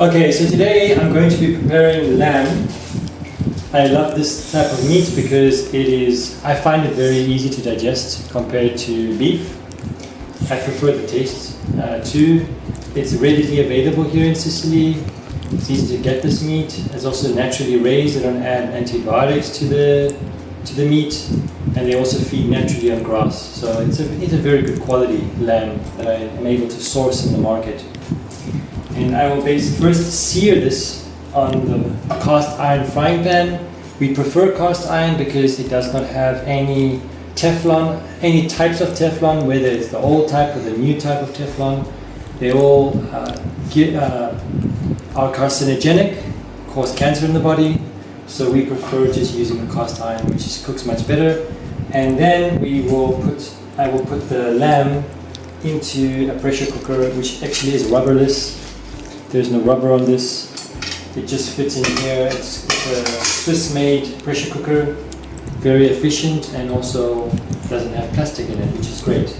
Okay, so today I'm going to be preparing lamb. I love this type of meat because I find it very easy to digest compared to beef. I prefer the taste too. It's readily available here in Sicily. It's easy to get this meat. It's also naturally raised. They don't add antibiotics to the meat, and they also feed naturally on grass. So it's a very good quality lamb that I am able to source in the market. And I will first sear this on the cast iron frying pan. We prefer cast iron because it does not have any Teflon, any types of Teflon, whether it's the old type or the new type of Teflon. They all are carcinogenic, cause cancer in the body. So we prefer just using a cast iron, which cooks much better. And then I will put the lamb into a pressure cooker, which actually is rubberless. There's no rubber on this. It just fits in here. It's a Swiss-made pressure cooker, very efficient, and also doesn't have plastic in it, which is great.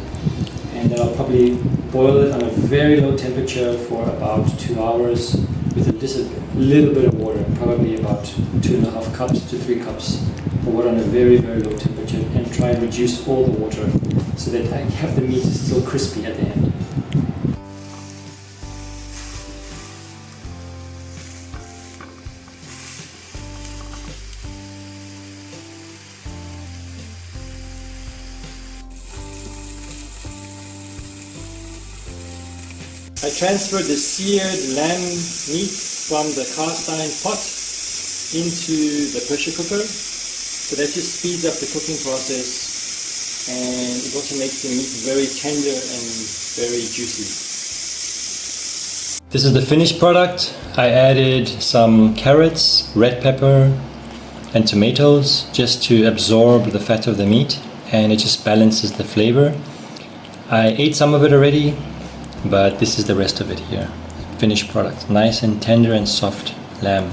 And I'll probably boil it on a very low temperature for about 2 hours with just a little bit of water, probably about 2.5 cups to 3 cups of water on a very, very low temperature, and try and reduce all the water so that I have the meat still crispy at the end. I transferred the seared lamb meat from the cast iron pot into the pressure cooker. So that just speeds up the cooking process, and it also makes the meat very tender and very juicy. This is the finished product. I added some carrots, red pepper and tomatoes just to absorb the fat of the meat, and it just balances the flavor. I ate some of it already, but this is the rest of it here. Finished product. Nice and tender and soft lamb.